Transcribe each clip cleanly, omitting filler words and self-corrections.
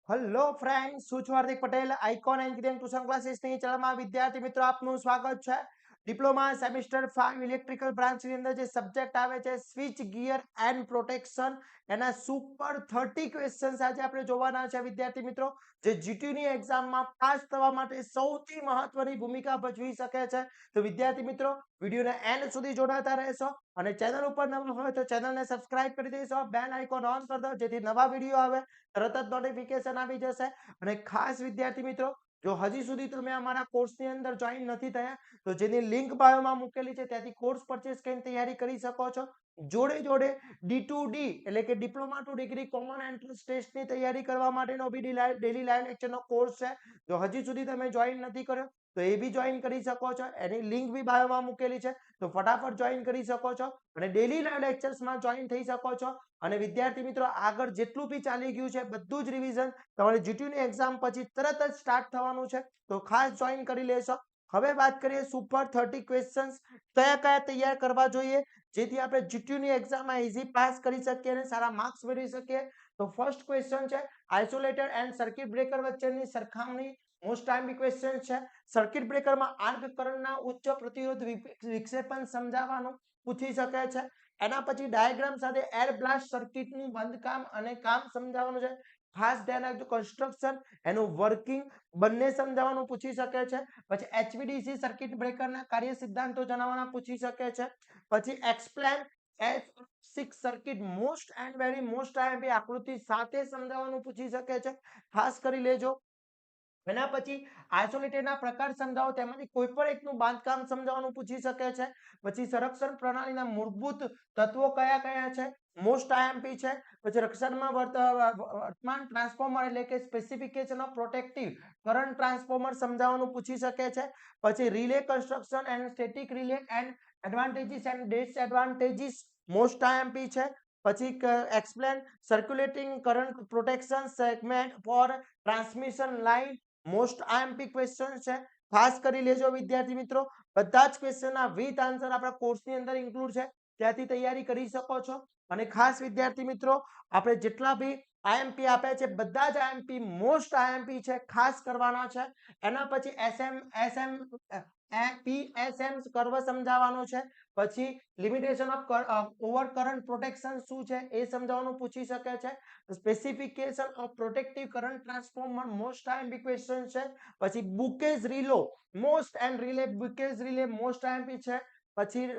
Hello friends, હું છું Hardik Patel. Icon engineering tuition ક્લાસીસની ચેનલમાં વિદ્યાર્થી મિત્રો આપનું સ્વાગત છે. ડિપ્લોમા સેમિસ્ટર 5 ઇલેક્ટ્રિકલ બ્રાન્ચની અંદર જે સબ્જેક્ટ આવે છે સ્વિચ ગિયર એન્ડ પ્રોટેક્શન, એના સુપર 30 ક્વેશ્ચન્સ આજે આપણે જોવાના છે વિદ્યાર્થી મિત્રો, જે જીટીયુની એક્ઝામમાં પાસ થવા માટે સૌથી મહત્વની ભૂમિકા ભજવી શકે છે. તો વિદ્યાર્થી મિત્રો, વિડીયોને એન્ડ સુધી જોડાતા રહેશો અને ચેનલ ઉપર નવા હોય તો ચેનલને સબસ્ક્રાઇબ કરી દેશો, બેલ આઇકોન ઓન કરી દો જેથી નવા વિડીયો આવે તરત જ નોટિફિકેશન આવી જશે. અને ખાસ વિદ્યાર્થી મિત્રો, જો હજી સુધી તમે અમારા કોર્સની અંદર જોઈન નથી થયા તો જેની લિંક બાયોમાં મૂકેલી છે ત્યાંથી કોર્સ પરચેસ કરીને તૈયારી કરી શકો છો. જોડે જોડે D2D એટલે કે diploma two degree common entrance ટેસ્ટની તૈયારી કરવા માટેનો બી ડેલી લાઈવ લેક્ચરનો કોર્સ છે. જો હજી સુધી તમે જોઈન નથી કર્યો તો એ બી જોઈન કરી શકો છો, એની લિંક બી બાયોમાં મૂકેલી છે, તો ફટાફટ જોઈન કરી શકો છો અને ડેલી લાઈવ લેક્ચર્સમાં જોઈન થઈ શકો છો. અને વિદ્યાર્થી મિત્રો, આગળ જેટલું બી ચાલી ગયું છે બધું જ રિવિઝન તમારી જીટીયુની એક્ઝામ પછી તરત જ સ્ટાર્ટ થવાનું છે, તો ખાસ જોઈન કરી લેશો. હવે વાત કરીએ સુપર 30 ક્વેશ્ચન્સ કયા કયા તૈયાર કરવા જોઈએ જેથી આપણે જીટીયુની એક્ઝામમાં ઈઝી પાસ કરી શકીએ અને સારા માર્ક્સ મેળવી શકીએ. તો ફર્સ્ટ ક્વેશ્ચન છે આઇસોલેટેડ એન્ડ સર્કિટ બ્રેકર વચ્ચેની સરખામણી. મોસ્ટ ટાઈમ ક્વેશ્ચન છે. સર્કિટ બ્રેકરમાં આર્ક કરંટના ઉચ્ચ પ્રતિરોધ વિક્ષેપન સમજાવવાનું પૂછી શકે છે. એના પછી ડાયાગ્રામ સાથે એર બ્લાસ્ટ સર્કિટનું બંધકામ અને કામ સમજાવવાનું છે. ખાસ ધ્યાન રાખજો, કન્સ્ટ્રક્શન એનું વર્કિંગ બંને સમજાવવાનું પૂછી શકે છે. પછી એચવીડીસી સર્કિટ બ્રેકરના કાર્ય સિદ્ધાંતો જણાવવાના પૂછી શકે છે. પછી explain F6 circuit most and very most IMP આકૃતિ સાથે સમજાવવાનું પૂછી શકે છે, ખાસ કરી લેજો. એના પછી આઇસોલેટેડના પ્રકાર સમજાવો, તેમાંથી કોઈ પણ એકનું બાંધકામ સમજાવવાનું પૂછી શકે છે. પછી સંરક્ષણ પ્રણાલીના મૂળભૂત તત્વો કયા કયા છે, મોસ્ટ આઈએમપી છે. પછી રક્ષણમાં વર્તમાન ટ્રાન્સફોર્મર એટલે કે specification of protective current transformer સમજાવવાનું પૂછી શકે છે. પછી relay construction and static relay and advantages and disadvantages most IMP છે. પછી explain circulating current protection segment for transmission line most IMP question છે, ખાસ કરી લેજો વિદ્યાર્થી મિત્રો. બધા જ ક્વેશ્ચનના વિથ આન્સર આપણા કોર્સની અંદર ઇન્ક્લુડ છે, ત્યાંથી તૈયારી કરી શકો છો. અને ખાસ વિદ્યાર્થી મિત્રો, આપણે જેટલા બી આઈએમપી આપ્યા છે બધા જ આઈએમપી મોસ્ટ આઈએમપી છે, ખાસ કરવાના છે. એના પછી પીએસએમ કર્વ સમજાવવાનો છે. પછી limitation of over current protection શું છે એ સમજાવવાનું પૂછી શકે છે. Specification of protective current transformer most IMP question છે. પછી Buchholz relay most and relay Buchholz relay most IMP છે. પછી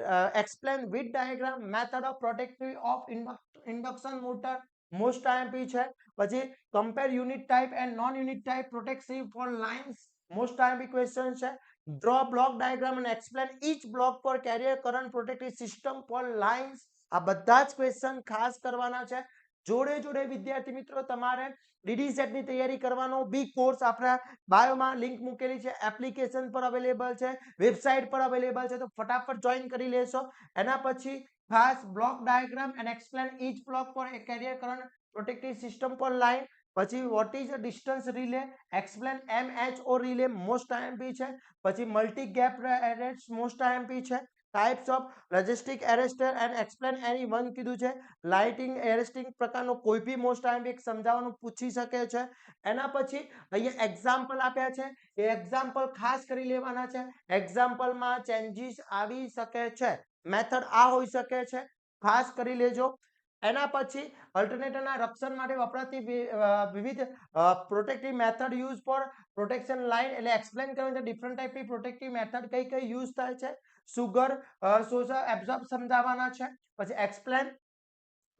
explain with diagram method of protective of induction motor most IMP છે. પછી compare unit type and non unit type protective for lines most IMP question છે. Draw block diagram and explain each block for carrier current protective system four lines. આ બધા જ question ખાસ કરવાના છે. જોડે જોડે વિદ્યાર્થી મિત્રો, તમારે ડીડી સેટની તૈયારી કરવાનો બી કોર્સ આપણા બાયોમાં લિંક મૂકેલી છે, એપ્લિકેશન પર અવેલેબલ છે, વેબસાઇટ પર અવેલેબલ છે, તો ફટાફટ જોઈન કરી લેશો. એના પછી ખાસ block diagram and explain each block for carrier current protective system for line. પછી what is a distance relay, explain MHO relay most IMP છે. પછી multi gap arrest most IMP છે. Types of logistic arrester and explain any one કીધું છે. Lighting એરેસ્ટિંગ પ્રકારનો કોઈ બી most IMP સમજાવવાનું પૂછી શકે છે. એના પછી અહીંયા એક્ઝામ્પલ આપ્યા છે, એ એક્ઝામ્પલ ખાસ કરી લેવાના છે. એક્ઝામ્પલમાં ચેન્જીસ આવી શકે છે, મેથડ આ હોઈ શકે છે, ખાસ કરી લેજો. એના પછી અલ્ટરનેટરના રક્ષણ માટે વપરાતી વિવિધ protective method use for protection line એટલે એક્સપ્લેન કરવાનું છે ડિફરન્ટ ટાઈપની પ્રોટેક્ટિવ મેથડ કઈ કઈ યુઝ થાય છે. સુગર સોશલ એબ્ઝોર્બ સમજાવવાના છે. પછી એક્સપ્લેન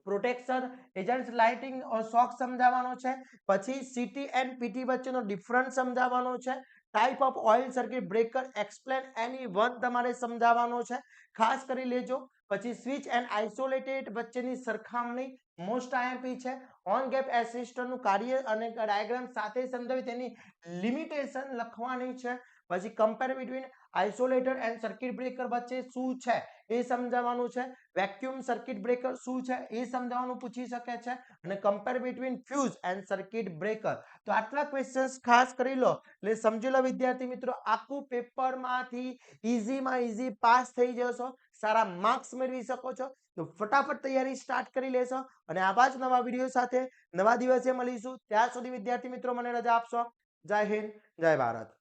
પ્રોટેક્શન એજન્ટ લાઇટિંગ શોક સમજાવવાનો છે. પછી સીટી એન્ડ પીટી વચ્ચેનો ડિફરન્સ સમજાવવાનો છે. Type of oil circuit breaker explain any one તમારે સમજાવવાનો છે, ખાસ કરી લેજો. પછી સ્વિચ એન્ડ આઇસોલેટેડ વચ્ચેની સરખામણી મોસ્ટ આઈએમપી છે. ઓન ગેપ એસિસ્ટરનું કાર્ય અને ડાયાગ્રામ સાથે સમજાવી તેની લિમિટેશન લખવાની છે. પછી compare between isolated and circuit breaker વચ્ચે શું છે એ સમજાવવાનું છે. વેક્યુમ સર્કિટ બ્રેકર શું છે એ સમજાવવાનું પૂછી શકે છે. અને compare between fuse and circuit breaker. તો આટલા ક્વેશ્ચન્સ ખાસ કરી લો એટલે સમજી લો વિદ્યાર્થી મિત્રો, આખું પેપરમાંથી ઈઝીમાં ઈઝી પાસ થઈ જશો. સારા માર્ક્સ મેળવી શકો છો. તો ફટાફટ તૈયારી સ્ટાર્ટ કરી લેશો અને આવા જ નવા વિડીયો સાથે નવા દિવસે મળીશું. ત્યાં સુધી વિદ્યાર્થી મિત્રો મને રજા આપશો. જય હિન્દ, જય ભારત.